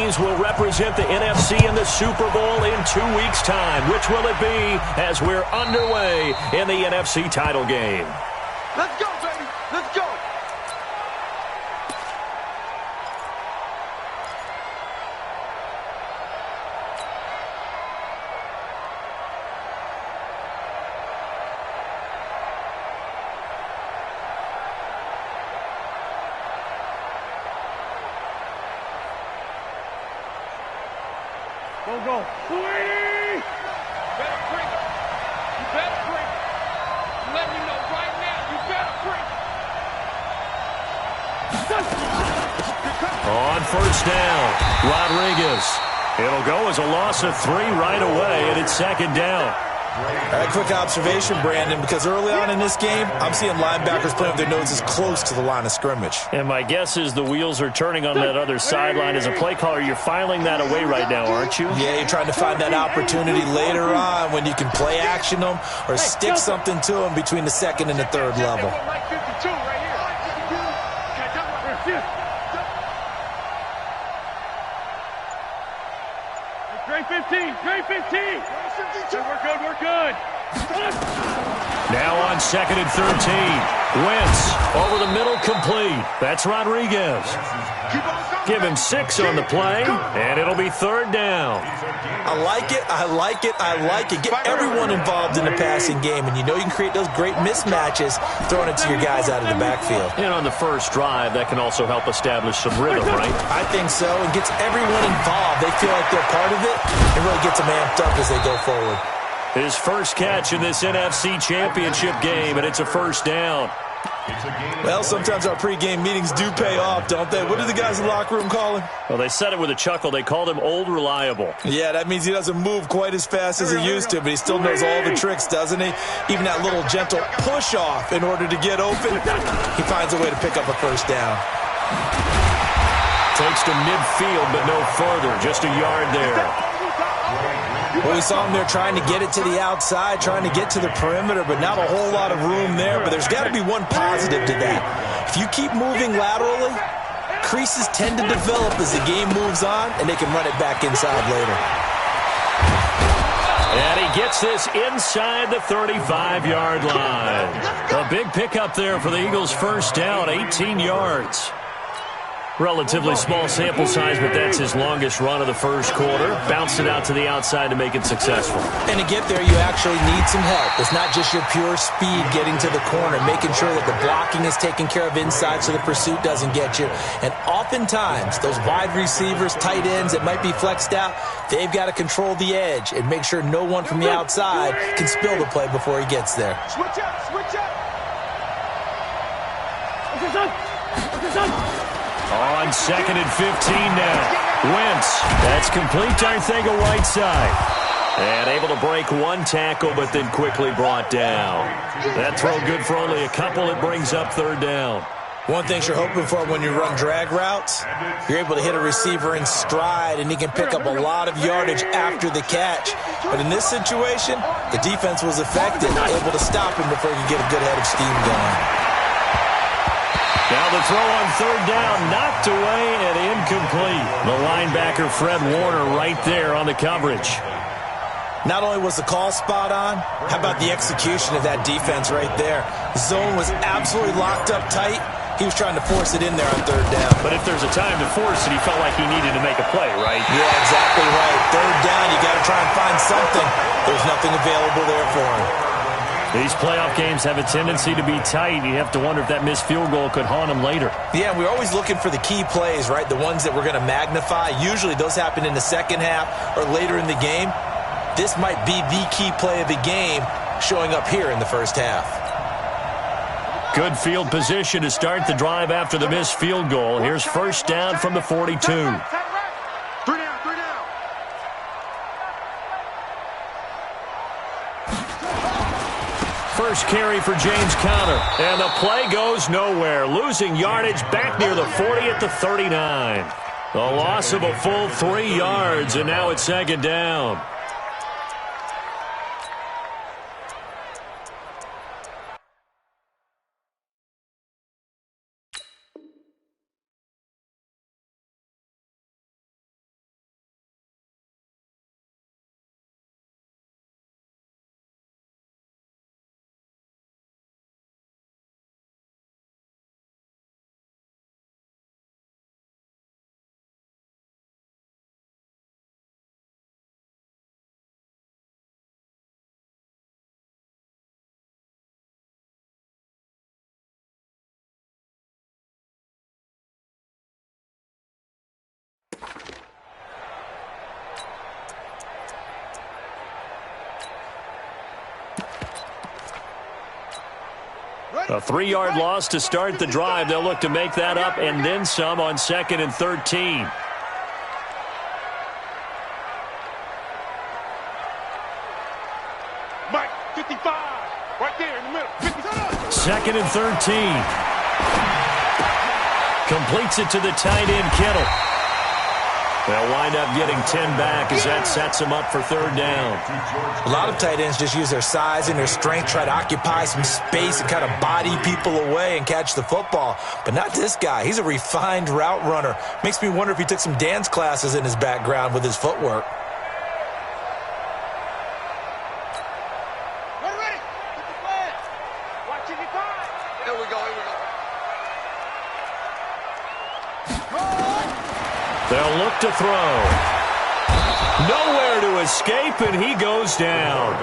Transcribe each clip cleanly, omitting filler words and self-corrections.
teams will represent the NFC in the Super Bowl in 2 weeks' time. Which will it be as we're underway in the NFC title game? Let's go, baby. Let's go. Go. Sweetie! Better bring it. You better bring it. I'm letting you know right now, you better bring it. On first down, Rodriguez. It'll go as a loss of 3 right away, and it's second down. All right, quick observation, Brandon, because early on in this game, I'm seeing linebackers playing with their noses close to the line of scrimmage. And my guess is the wheels are turning on that other sideline. As a play caller, you're filing that away right now, aren't you? Yeah, you're trying to find that opportunity later on when you can play action them or stick something to them between the second and the third level. Like 52 right here. 15. We're good. Now on second and 13. Wentz over the middle, complete. That's Rodriguez. Give him 6 on the play, and it'll be third down. I like it. Get everyone involved in the passing game, and you know you can create those great mismatches throwing it to your guys out of the backfield. And on the first drive, that can also help establish some rhythm, right? I think so, and gets everyone involved. They feel like they're part of it, and really gets them amped up as they go forward. His first catch in this NFC Championship game, and it's a first down. Well, sometimes our pregame meetings do pay off, don't they? What do the guys in the locker room call him? Well, they said it with a chuckle. They called him Old Reliable. Yeah, that means he doesn't move quite as fast as he used to, but he still knows all the tricks, doesn't he? Even that little gentle push-off in order to get open, he finds a way to pick up a first down. Takes to midfield, but no further. Just a yard there. Well, we saw him there trying to get it to the outside, trying to get to the perimeter, but not a whole lot of room there. But there's got to be one positive to that. If you keep moving laterally, creases tend to develop as the game moves on, and they can run it back inside later. And he gets this inside the 35-yard line. A big pickup there for the Eagles' first down, 18 yards. Relatively small sample size, but that's his longest run of the first quarter. Bounced it out to the outside to make it successful. And to get there, you actually need some help. It's not just your pure speed getting to the corner, making sure that the blocking is taken care of inside so the pursuit doesn't get you. And oftentimes, those wide receivers, tight ends that might be flexed out, they've got to control the edge and make sure no one from the outside can spill the play before he gets there. Switch up. On second and 15 now. Wentz. That's complete to Arcega-Whiteside. And able to break one tackle, but then quickly brought down. That throw good for only a couple. It brings up third down. One thing you're hoping for when you run drag routes, you're able to hit a receiver in stride, and he can pick up a lot of yardage after the catch. But in this situation, the defense was effective, able to stop him before he could get a good head of steam going. Now the throw on third down, knocked away and incomplete. The linebacker, Fred Warner, right there on the coverage. Not only was the call spot on, how about the execution of that defense right there? The zone was absolutely locked up tight. He was trying to force it in there on third down. But if there's a time to force it, he felt like he needed to make a play, right? Yeah, exactly right. Third down, you got to try and find something. There's nothing available there for him. These playoff games have a tendency to be tight. You have to wonder if that missed field goal could haunt him later. Yeah, we're always looking for the key plays, right? The ones that we're going to magnify. Usually those happen in the second half or later in the game. This might be the key play of the game showing up here in the first half. Good field position to start the drive after the missed field goal. Here's first down from the 42. First carry for James Conner. And the play goes nowhere. Losing yardage back near the 40 at the 39. A loss of a full 3 yards, and now it's second down. A 3-yard loss to start the drive. They'll look to make that up and then some on 2nd and 13. Mike, 55. Right there in the middle. 2nd and 13. Completes it to the tight end, Kittle. They'll wind up getting 10 back as that sets them up for 3rd down. A lot of tight ends just use their size and their strength, try to occupy some space and kind of body people away and catch the football. But not this guy. He's a refined route runner. Makes me wonder if he took some dance classes in his background with his footwork. We're ready. Get the flag. Watch it, time. Here we go. They'll look to throw. Nowhere to escape, and he goes down.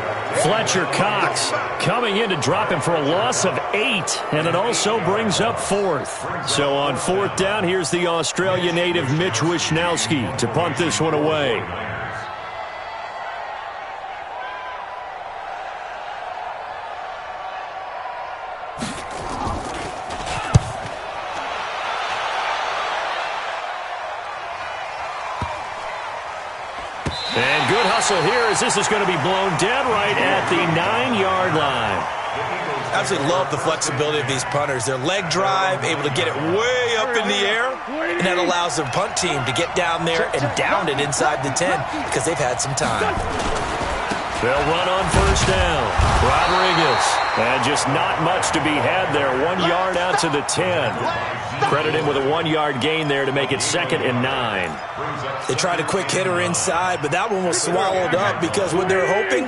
Fletcher Cox coming in to drop him for a loss of 8, and it also brings up 4th. So on 4th down, here's the Australia native Mitch Wishnowsky to punt this one away. And good hustle here as this is going to be blown dead right at the 9-yard line. Absolutely love the flexibility of these punters. Their leg drive, able to get it way up in the air, and that allows the punt team to get down there and down it inside the 10 because they've had some time. They'll run on 1st down. Rodriguez. And just not much to be had there. 1 yard out to the 10. Credit him with a 1-yard gain there to make it 2nd and 9. They tried a quick hitter inside, but that one was swallowed up because what they're hoping,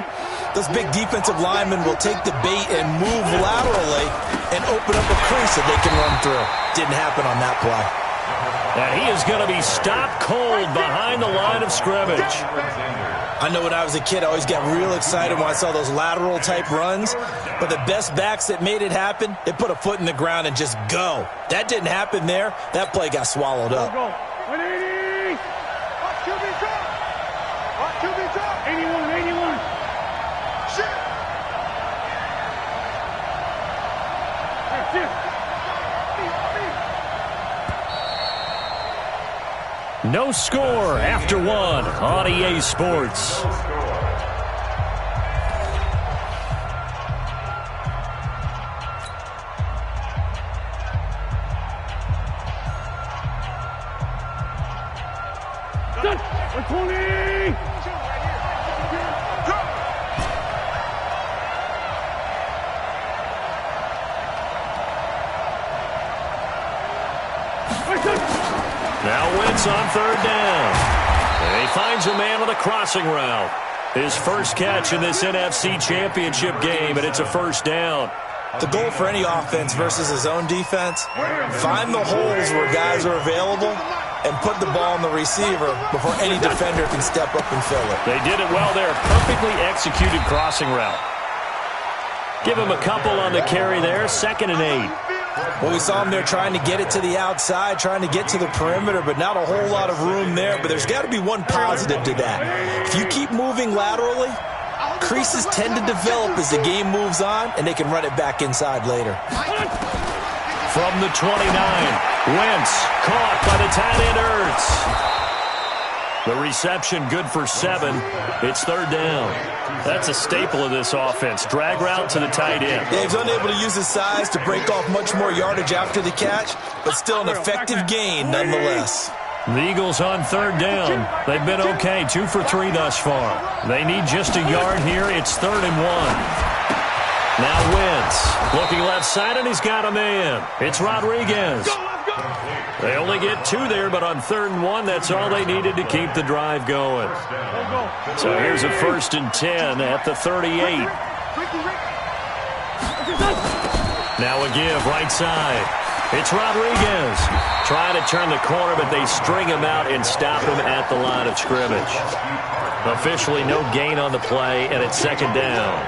those big defensive linemen will take the bait and move laterally and open up a crease that they can run through. Didn't happen on that play. And he is going to be stopped cold behind the line of scrimmage. I know when I was a kid, I always got real excited when I saw those lateral-type runs. But the best backs that made it happen, they put a foot in the ground and just go. That didn't happen there. That play got swallowed up. 180. Watch QB drop. Watch QB drop. 81. Shit. No score after 1 on EA Sports. Done. 120. Now Wentz on 3rd down. And he finds a man on the crossing route. His first catch in this NFC Championship game, and it's a 1st down. The goal for any offense versus his own defense, find the holes where guys are available and put the ball on the receiver before any defender can step up and fill it. They did it well there. Perfectly executed crossing route. Give him a couple on the carry there. 2nd and 8. Well, we saw him there trying to get it to the outside, trying to get to the perimeter, but not a whole lot of room there. But there's got to be one positive to that. If you keep moving laterally, creases tend to develop as the game moves on, and they can run it back inside later. From the 29, Wentz caught by the tight end Ertz. The reception good for 7. It's 3rd down. That's a staple of this offense. Drag route to the tight end. Yeah, he's unable to use his size to break off much more yardage after the catch, but still an effective gain nonetheless. The Eagles on 3rd down. They've been okay, 2 for 3 thus far. They need just a yard here. It's 3rd and 1. Now Wentz looking left side, and he's got a man. It's Rodriguez. They only get 2 there, but on 3rd and 1, that's all they needed to keep the drive going. So here's a 1st and 10 at the 38. Now a give right side. It's Rodriguez trying to turn the corner, but they string him out and stop him at the line of scrimmage. Officially no gain on the play, and it's 2nd down.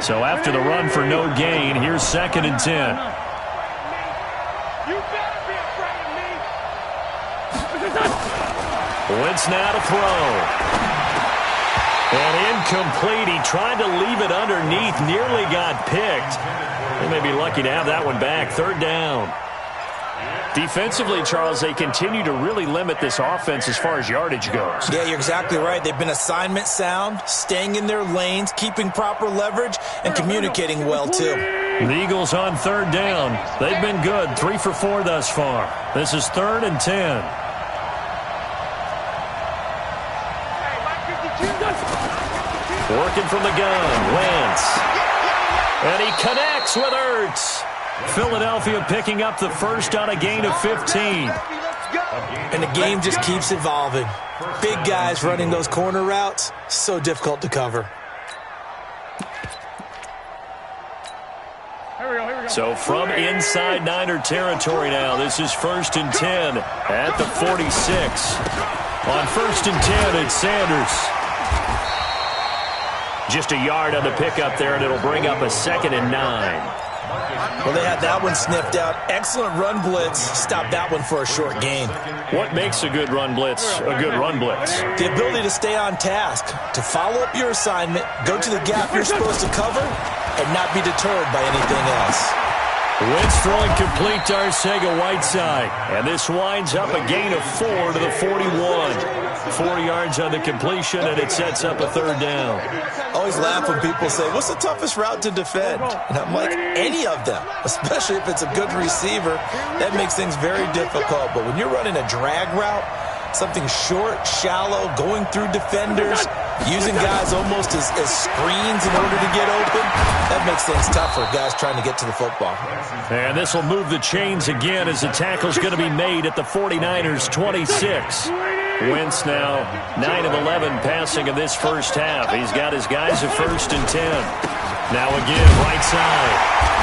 So after the run for no gain, here's 2nd and 10. Wentz now to throw. And incomplete. He tried to leave it underneath, nearly got picked. They may be lucky to have that one back. Third down. Defensively, Charles, they continue to really limit this offense as far as yardage goes. Yeah, you're exactly right. They've been assignment sound, staying in their lanes, keeping proper leverage, and communicating well, too. The Eagles on third down. They've been good. 3 for 4 thus far. This is 3rd and 10. Working from the gun, Wentz. And he connects with Ertz. Philadelphia picking up the first on a gain of 15. And the game just keeps evolving. Big guys running those corner routes, so difficult to cover. So from inside Niner territory now, this is 1st and 10 at the 46. On 1st and 10, it's Sanders. Just a yard on the pickup there, and it'll bring up a 2nd and 9. Well, they had that one sniffed out. Excellent run blitz. Stopped that one for a short gain. What makes a good run blitz a good run blitz? The ability to stay on task, to follow up your assignment, go to the gap you're supposed to cover, and not be deterred by anything else. Wentz throwing complete to Arcega-Whiteside. And this winds up a gain of 4 to the 41. 4 yards on the completion, and it sets up a 3rd down. I always laugh when people say, what's the toughest route to defend? And I'm like, any of them, especially if it's a good receiver. That makes things very difficult. But when you're running a drag route, something short, shallow, going through defenders, using guys almost as screens in order to get open, that makes things tough for guys trying to get to the football. And this will move the chains again as the tackle's going to be made at the 49ers' 26. Wentz now 9 of 11 passing in this first half. He's got his guys at 1st and 10. Now again, right side.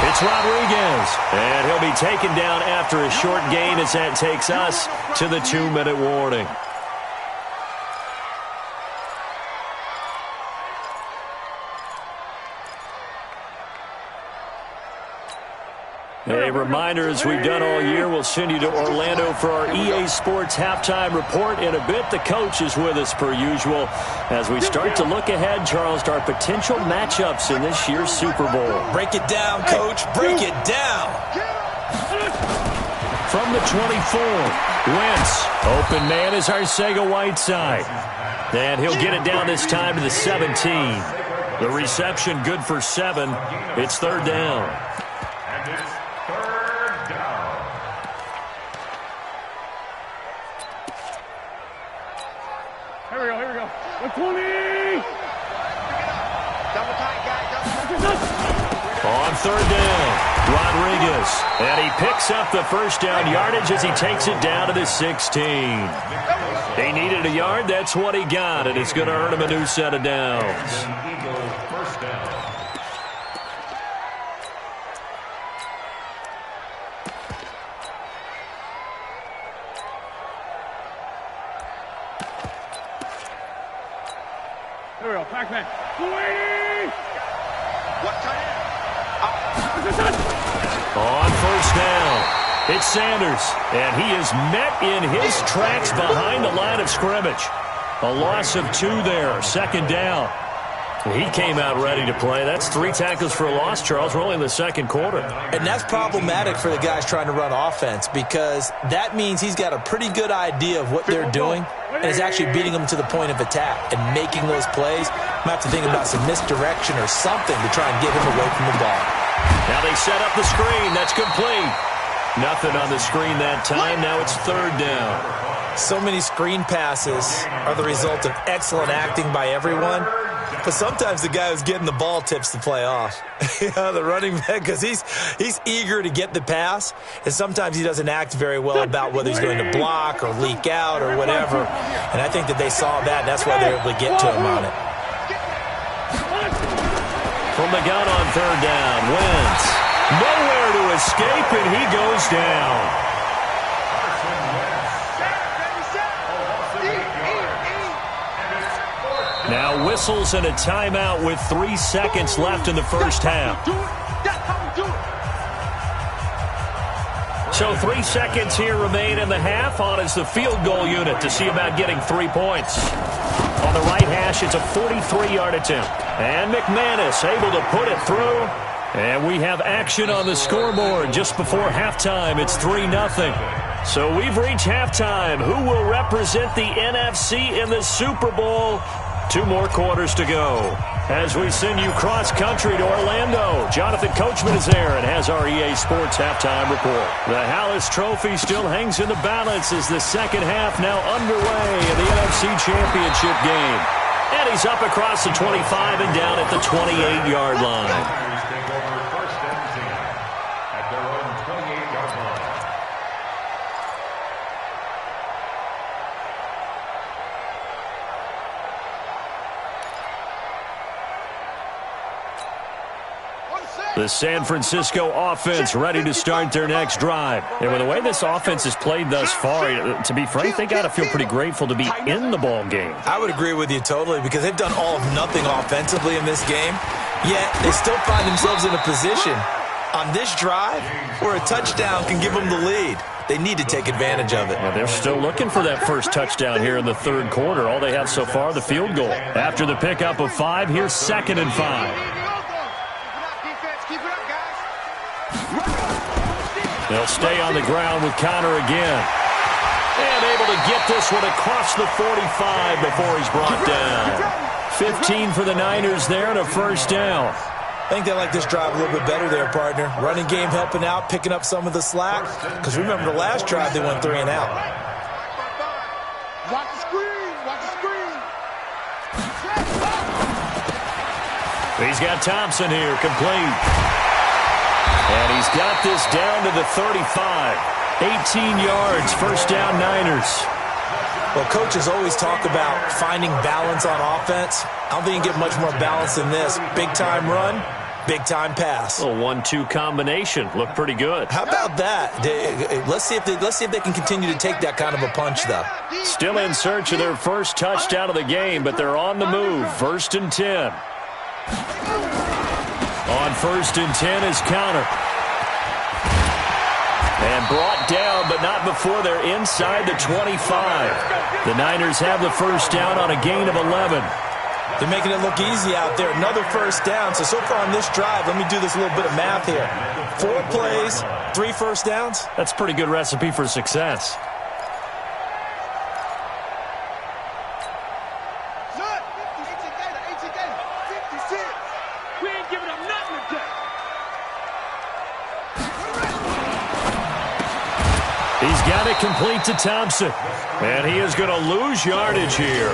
It's Rodriguez. And he'll be taken down after a short gain as that takes us to the 2-minute warning. A reminder, as we've done all year, we'll send you to Orlando for our EA Sports halftime report. In a bit, the coach is with us per usual as we start to look ahead, Charles, to our potential matchups in this year's Super Bowl. Break it down, Coach. Break it down. From the 24, Wentz. Open man is Arcega-Whiteside. And he'll get it down this time to the 17. The reception good for 7. It's 3rd down. Here we go. 120! Double tight, guys. On 3rd down, Rodriguez. And he picks up the first down yardage as he takes it down to the 16. He needed a yard. That's what he got, and it's going to earn him a new set of downs. Here we go, Pac-Man. 280! What tight end? On 1st down, it's Sanders, and he is met in his tracks behind the line of scrimmage. A loss of 2 there, 2nd down. He came out ready to play. That's 3 tackles for a loss, Charles. We're only in the 2nd quarter. And that's problematic for the guys trying to run offense because that means he's got a pretty good idea of what they're doing and is actually beating them to the point of attack and making those plays. Might have to think about some misdirection or something to try and get him away from the ball. Now they set up the screen. That's complete. Nothing on the screen that time. Now it's 3rd down. So many screen passes are the result of excellent acting by everyone. But sometimes the guy who's getting the ball tips the play off. The running back, because he's eager to get the pass, and sometimes he doesn't act very well about whether he's going to block or leak out or whatever. And I think that they saw that, and that's why they're able to get to him on it. From the gun on 3rd down, Wentz. Nowhere to escape, and he goes down. Now whistles and a timeout with 3 seconds left in the first half. So 3 seconds here remain in the half. On is the field goal unit to see about getting 3 points. On the right hash, it's a 43-yard attempt. And McManus able to put it through. And we have action on the scoreboard just before halftime. It's 3-0. So we've reached halftime. Who will represent the NFC in the Super Bowl? 2 more quarters to go. As we send you cross-country to Orlando, Jonathan Coachman is there and has our EA Sports halftime report. The Hallis Trophy still hangs in the balance as the second half now underway in the NFC Championship game. And he's up across the 25 and down at the 28-yard line. The San Francisco offense ready to start their next drive. And with the way this offense has played thus far, to be frank, they got to feel pretty grateful to be in the ball game. I would agree with you totally because they've done all of nothing offensively in this game, yet they still find themselves in a position on this drive where a touchdown can give them the lead. They need to take advantage of it. Well, they're still looking for that first touchdown here in the third quarter. All they have so far, the field goal. After the pickup of 5, here's 2nd and 5. They'll stay on the ground with Connor again. And able to get this one across the 45 before he's brought down. 15 for the Niners there and a first down. I think they like this drive a little bit better there, partner. Running game helping out, picking up some of the slack. Because remember the last drive, they went 3 and out. Watch the screen. Watch the screen. He's got Thompson here, complete. And he's got this down to the 35. 18 yards, first down Niners. Well, coaches always talk about finding balance on offense. I don't think you get much more balance than this. Big-time run, big-time pass. A 1-2 combination. Looked pretty good. How about that? Let's see if they can continue to take that kind of a punch, though. Still in search of their first touchdown of the game, but they're on the move. 1st and 10. On 1st and 10 is Connor. And brought down, but not before they're inside the 25. The Niners have the first down on a gain of 11. They're making it look easy out there. Another first down. So far on this drive, let me do this little bit of math here. 4 plays, 3 first downs. That's a pretty good recipe for success. We ain't giving up nothing today. He's got it complete to Thompson. And he is going to lose yardage here.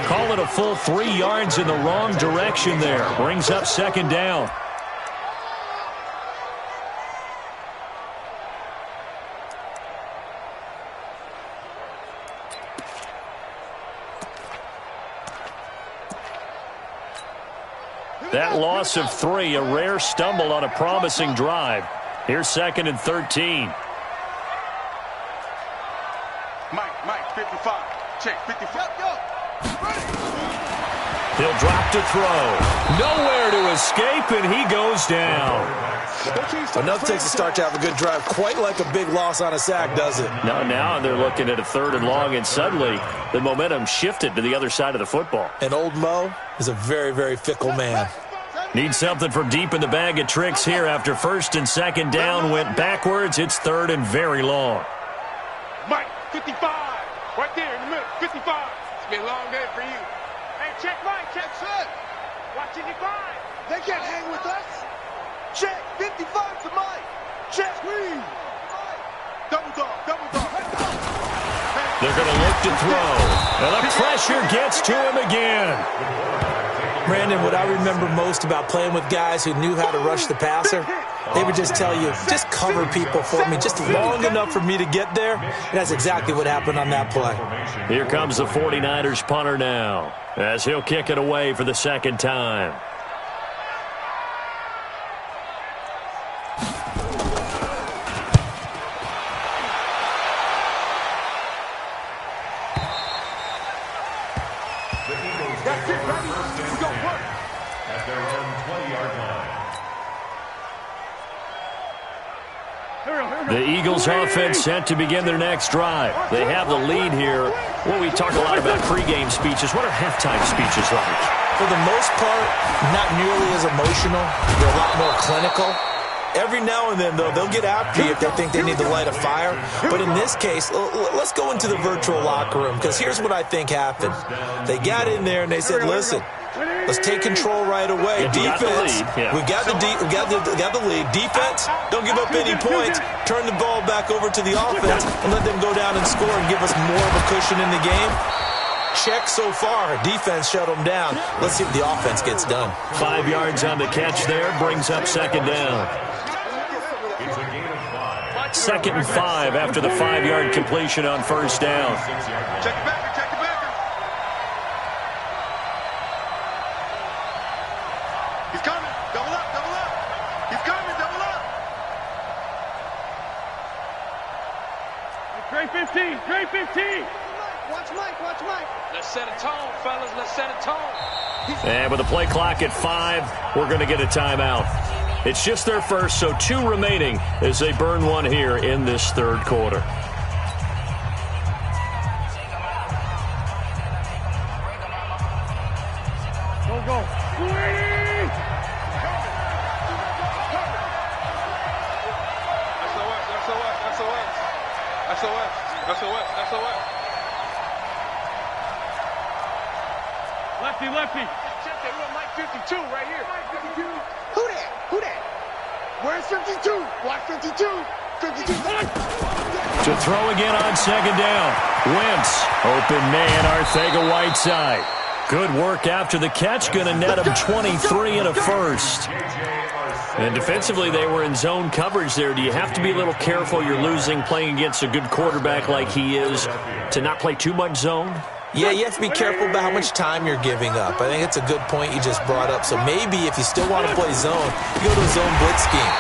Call it a full 3 yards in the wrong direction there. Brings up 2nd down. That loss of 3, a rare stumble on a promising drive. Here's 2nd and 13. Mike, 55. Check, 55. He'll drop to throw. Nowhere to escape, and he goes down. Enough takes a start to have a good drive. Quite like a big loss on a sack, does it? Now they're looking at a 3rd and long, and suddenly the momentum shifted to the other side of the football. And old Mo is a very, very fickle man. Need something from deep in the bag of tricks here after 1st and 2nd down went backwards. It's 3rd and very long. Mike, 55. Right there in the middle, 55. It's been a long day for you. Hey, check Mike, check set. Watch 55. They can't hang with us. Check, 55 to Mike. Check, please. Double dog, double dog. They're going to look to throw. And the pressure gets to him again. Brandon, what I remember most about playing with guys who knew how to rush the passer, they would just tell you, just cover people for me, just long enough for me to get there. And that's exactly what happened on that play. Here comes the 49ers punter now, as he'll kick it away for the 2nd time. The Eagles offense set to begin their next drive. They have the lead here. Well, we talk a lot about pregame speeches. What are halftime speeches like? For the most part, not nearly as emotional. They're a lot more clinical. Every now and then, though, they'll get after you if they think they need to light a fire. But in this case, let's go into the virtual locker room, because here's what I think happened. They got in there and they said, listen, let's take control right away. Defense, we've got the lead. Defense, don't give up any points. Turn the ball back over to the offense and let them go down and score and give us more of a cushion in the game. Check so far. Defense shut them down. Let's see if the offense gets done. 5 yards on the catch there, brings up second down. 2nd and 5 after the 5-yard completion on first down. Check the backer, check the backer. He's coming. Double up, double up. He's coming, double up. Great 15, great 15. Watch Mike, watch Mike. Let's set a tone, fellas. Let's set a tone. And with the play clock at 5, we're going to get a timeout. It's just their first, so 2 remaining as they burn one here in this third quarter. Go, go. SOS. Lefty, lefty. Check that. We want Mike 52 right here. Mike 52. Who that? Who that? Where's 52? Watch 52. 52. To throw again on second down. Wentz, open man, Arcega-Whiteside. Good work after the catch, going to net him 23 and a first. And defensively, they were in zone coverage there. Do you have to be a little careful? You're losing, playing against a good quarterback like he is, to not play too much zone? Yeah, you have to be careful about how much time you're giving up. I think it's a good point you just brought up. So maybe if you still want to play zone, you go to a zone blitz scheme.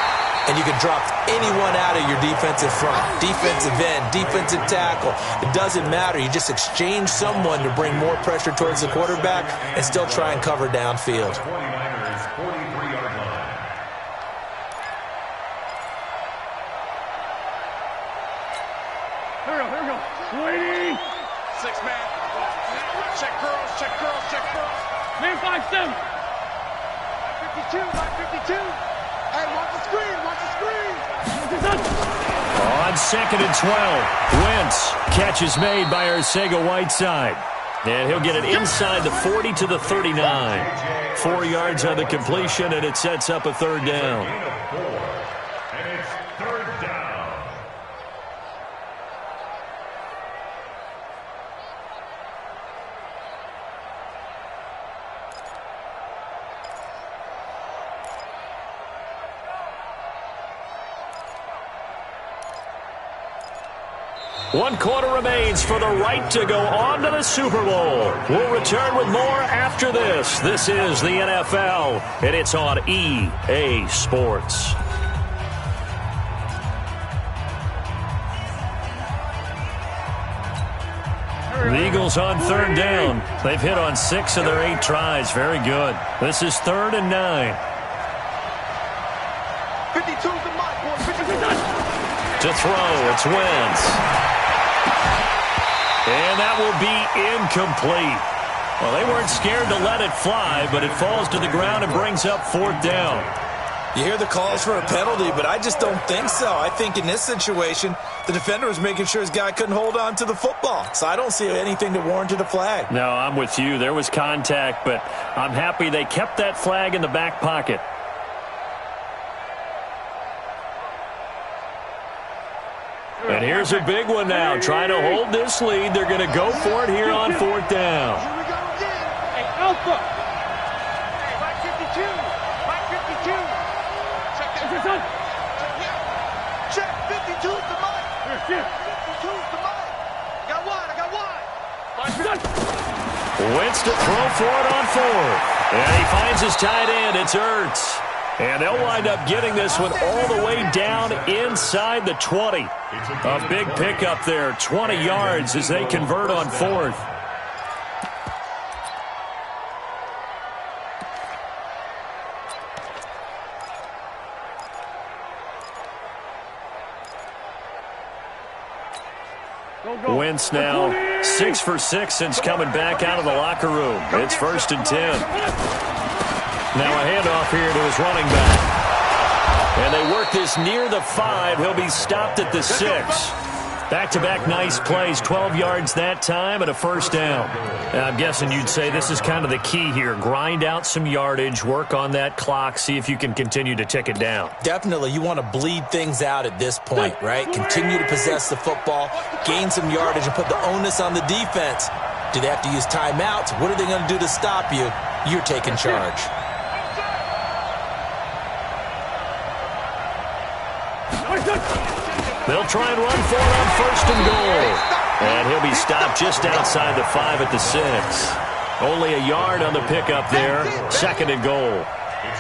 And you can drop anyone out of your defensive front, defensive end, defensive tackle. It doesn't matter. You just exchange someone to bring more pressure towards the quarterback and still try and cover downfield. Here we go. Waiting. 6 man. Check curls. Man 5-7. 52, Mike 52. Hey, watch the screen. On 2nd and 12, Wentz, catch is made by Arcega-Whiteside. And he'll get it inside the 40 to the 39. 4 yards on the completion, and it sets up a third down. And it's third down. One quarter remains for the right to go on to the Super Bowl. We'll return with more after this. This is the NFL, and it's on EA Sports. The Eagles on third down. They've hit on 6 of their 8 tries. Very good. This is 3rd and 9. 52's the mic, boy. 52. To throw, it's Wentz. And that will be incomplete. Well, they weren't scared to let it fly, but it falls to the ground and brings up 4th down. You hear the calls for a penalty, but I just don't think so. I think in this situation, the defender was making sure his guy couldn't hold on to the football. So I don't see anything that warranted a flag. No, I'm with you. There was contact, but I'm happy they kept that flag in the back pocket. And here's a big one now. Trying to hold this lead. They're going to go for it here on 4th down. Here we go again. Hey, Alpha. Hey, Mike 52. Mike 52. Check that. Check. 52's the mic. 52's the mic. I got wide. Wentz to throw for it on 4th. And he finds his tight end. It's Ertz. And they'll wind up getting this one all the way down inside the 20. A big pickup there, 20 yards as they convert on 4th. offense now. 6 for 6 since coming back out of the locker room. It's 1st and 10. Now a handoff here to his running back. And they work this near the 5. He'll be stopped at the 6. Back-to-back nice plays, 12 yards that time and a 1st down. And I'm guessing you'd say this is kind of the key here. Grind out some yardage, work on that clock, see if you can continue to tick it down. Definitely. You want to bleed things out at this point, right? Continue to possess the football, gain some yardage, and put the onus on the defense. Do they have to use timeouts? What are they going to do to stop you? You're taking charge. They'll try and run for it on 1st and goal. And he'll be stopped just outside the 5 at the 6. Only a yard on the pickup there. 2nd and goal.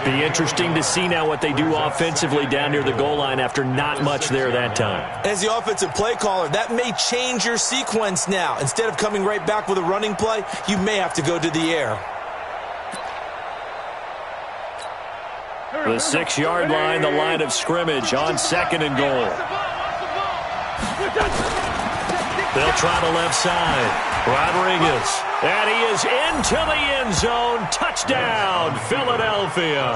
Be interesting to see now what they do offensively down near the goal line after not much there that time. As the offensive play caller, that may change your sequence now. Instead of coming right back with a running play, you may have to go to the air. The 6-yard line, the line of scrimmage on 2nd and goal. They'll try the left side. Rodriguez. And he is into the end zone. Touchdown, Philadelphia.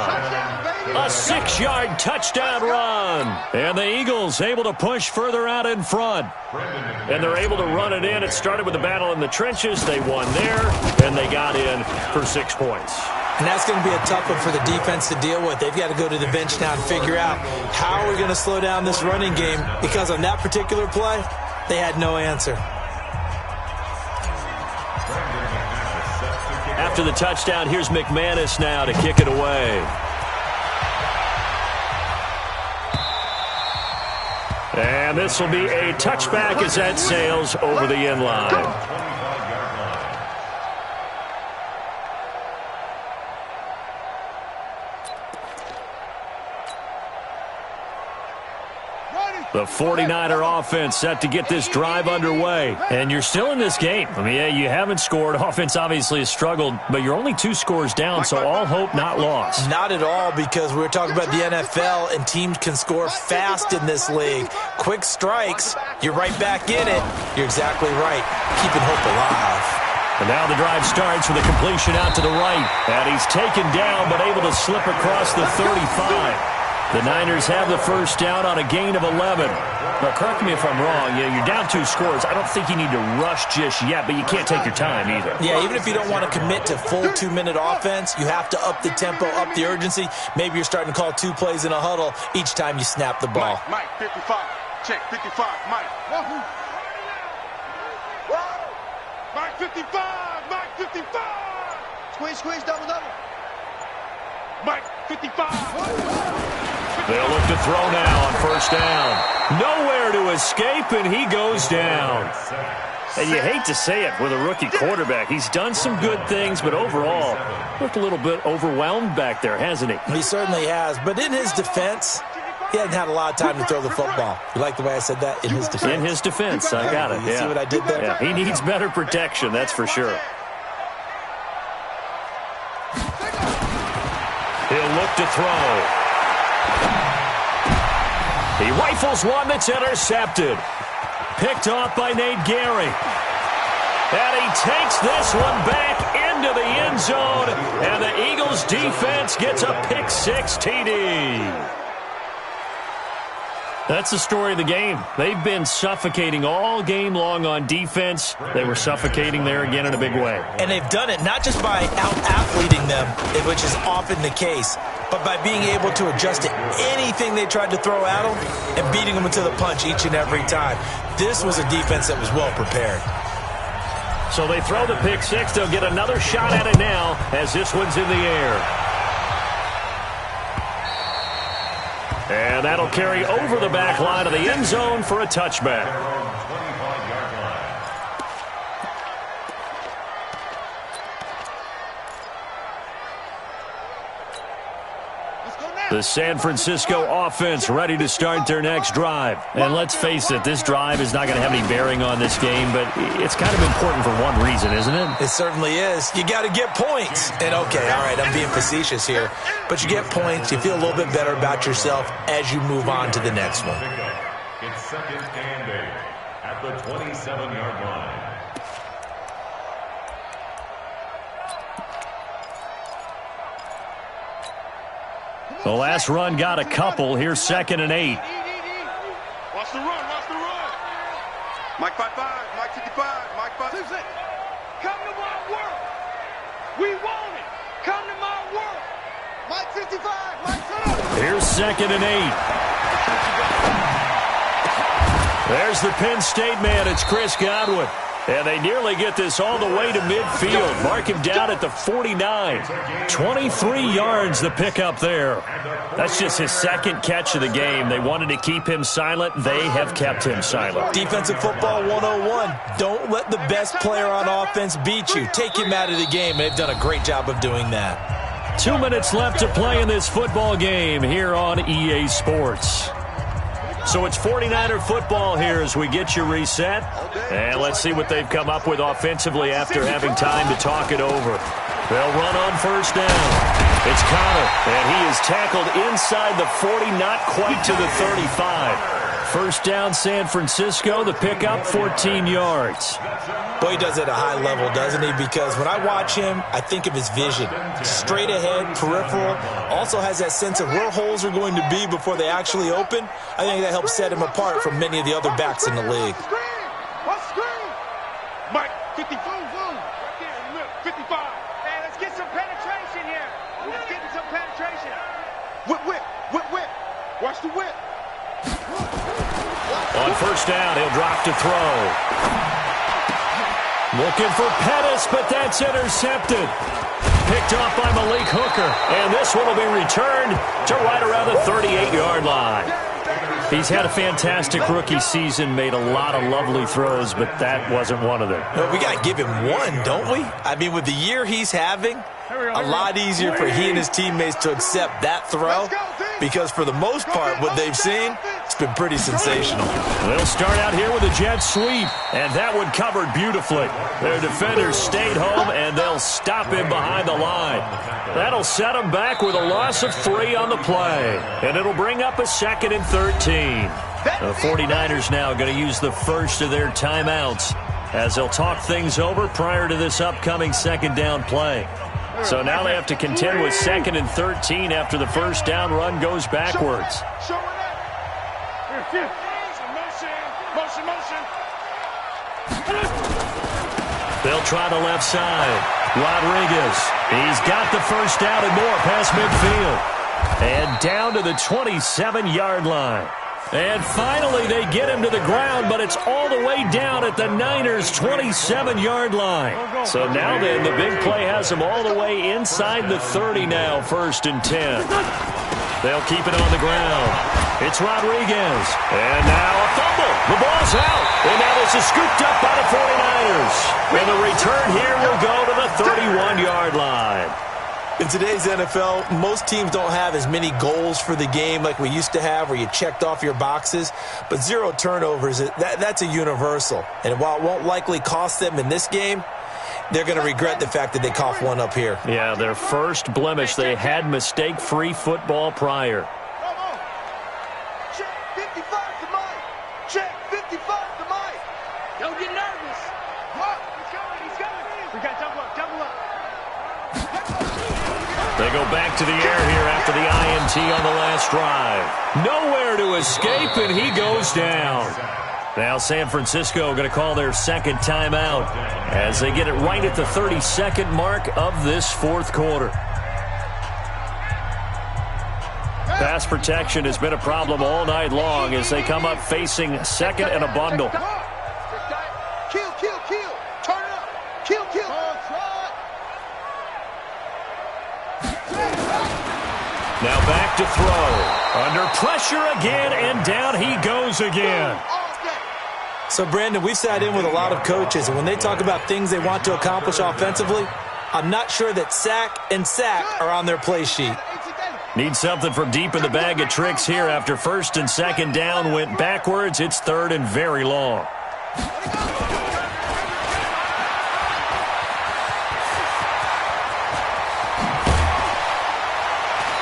A 6-yard touchdown run. And the Eagles able to push further out in front. And they're able to run it in. It started with a battle in the trenches. They won there, and they got in for 6 points. And that's going to be a tough one for the defense to deal with. They've got to go to the bench now and figure out how are we going to slow down this running game, because on that particular play, they had no answer. After the touchdown, here's McManus now to kick it away. And this will be a touchback as that sails over the end line. The 49er offense set to get this drive underway. And you're still in this game. I mean, yeah, you haven't scored. Offense obviously has struggled, but you're only 2 scores down, so all hope not lost. Not at all, because we were talking about the NFL, and teams can score fast in this league. Quick strikes, you're right back in it. You're exactly right. Keeping hope alive. And now the drive starts with a completion out to the right. And he's taken down, but able to slip across the 35. The Niners have the 1st down on a gain of 11. Now, correct me if I'm wrong. Yeah, you're down 2 scores. I don't think you need to rush just yet, but you can't take your time either. Yeah, even if you don't want to commit to full 2-minute offense, you have to up the tempo, up the urgency. Maybe you're starting to call 2 plays in a huddle each time you snap the ball. Mike 55. Check 55. Mike. Mike 55. Mike 55. Squeeze, double. Mike 55. They'll look to throw now on 1st down. Nowhere to escape, and he goes down. And you hate to say it with a rookie quarterback. He's done some good things, but overall, looked a little bit overwhelmed back there, hasn't he? He certainly has. But in his defense, he hasn't had a lot of time to throw the football. You like the way I said that? In his defense. In his defense, I got it. You see what I did there? Yeah, he needs better protection, that's for sure. He'll look to throw. He rifles one that's intercepted. Picked off by Nate Gehring. And he takes this one back into the end zone. And the Eagles defense gets a pick-6 TD. That's the story of the game. They've been suffocating all game long on defense. They were suffocating there again in a big way. And they've done it not just by out-athleting them, which is often the case, but by being able to adjust to anything they tried to throw at them and beating them to the punch each and every time. This was a defense that was well prepared. So they throw the pick-6. They'll get another shot at it now as this one's in the air. And that'll carry over the back line of the end zone for a touchback. The San Francisco offense ready to start their next drive. And let's face it, this drive is not going to have any bearing on this game, but it's kind of important for one reason, isn't it? It certainly is. You got to get points. And okay, all right, I'm being facetious here, but you get points, you feel a little bit better about yourself as you move on to the next one. It's 2nd and 8 at the 27-yard line. The last run got a couple. Here's 2nd and 8. Watch the run, watch the run. Mike 5-5, Mike 55, Mike 5. Come to my world. We want it. Come to my world. Mike 55, Mike 7. Here's 2nd and 8. There's the Penn State man. It's Chris Godwin. And they nearly get this all the way to midfield. Mark him down at the 49. 23 yards the pickup there. That's just his 2nd catch of the game. They wanted to keep him silent. They have kept him silent. Defensive football 101. Don't let the best player on offense beat you. Take him out of the game. They've done a great job of doing that. 2 minutes left to play in this football game here on EA Sports. So it's 49er football here as we get you reset. And let's see what they've come up with offensively after having time to talk it over. They'll run on 1st down. It's Connor, and he is tackled inside the 40, not quite to the 35. 1st down, San Francisco. The pickup, 14 yards. Boy, he does it at a high level, doesn't he? Because when I watch him, I think of his vision. Straight ahead, peripheral. Also has that sense of where holes are going to be before they actually open. I think that helps set him apart from many of the other backs in the league. Mike 54, right there in the middle, 55. Hey, let's get some penetration here. Let's get some penetration. Whip. Watch the whip. On 1st down, he'll drop to throw. Looking for Pettis, but that's intercepted. Picked off by Malik Hooker. And this one will be returned to right around the 38-yard line. He's had a fantastic rookie season, made a lot of lovely throws, but that wasn't one of them. Well, we got to give him one, don't we? I mean, with the year he's having, a lot easier for he and his teammates to accept that throw because for the most part, what they've seen, it's been pretty sensational. They'll start out here with a jet sweep, and that one covered beautifully. Their defenders stayed home, and they'll stop him behind the line. That'll set him back with a loss of 3 on the play, and it'll bring up a 2nd and 13. The 49ers now going to use the first of their timeouts as they'll talk things over prior to this upcoming 2nd down play. So now they have to contend with 2nd and 13 after the 1st down run goes backwards. They'll try the left side. Rodriguez, he's got the 1st down and more past midfield. And down to the 27-yard line. And finally they get him to the ground, but it's all the way down at the Niners' 27-yard line. So now then, the big play has him all the way inside the 30 now, 1st and 10. They'll keep it on the ground. It's Rodriguez. And now a fumble. The ball's out. And now this is scooped up by the 49ers. And the return here will go to the 31-yard line. In today's NFL, most teams don't have as many goals for the game like we used to have where you checked off your boxes. But 0 turnovers, that's a universal. And while it won't likely cost them in this game, they're going to regret the fact that they coughed one up here. Yeah, their first blemish. They had mistake-free football prior. Check 55 to Mike. Check 55 to Mike. Don't get nervous. What? He's coming. We got double up. They go back to the air here after the INT on the last drive. Nowhere to escape, and he goes down. Now San Francisco going to call their 2nd timeout as they get it right at the 32nd mark of this 4th quarter. Pass protection has been a problem all night long as they come up facing 2nd and a bundle. Kill. Turn it up. Kill. Now back to throw. Under pressure again, and down he goes again. So, Brandon, we've sat in with a lot of coaches, and when they talk about things they want to accomplish offensively, I'm not sure that sack and sack are on their play sheet. Need something from deep in the bag of tricks here after 1st and 2nd down went backwards. It's 3rd and very long.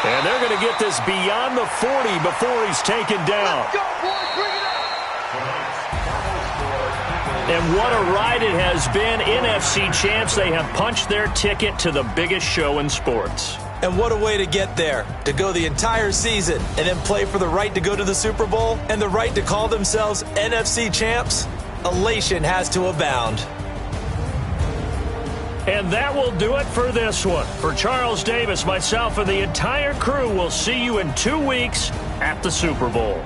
And they're going to get this beyond the 40 before he's taken down. And what a ride it has been. NFC champs, they have punched their ticket to the biggest show in sports. And what a way to get there, to go the entire season and then play for the right to go to the Super Bowl and the right to call themselves NFC champs. Elation has to abound. And that will do it for this one. For Charles Davis, myself, and the entire crew, we'll see you in 2 weeks at the Super Bowl.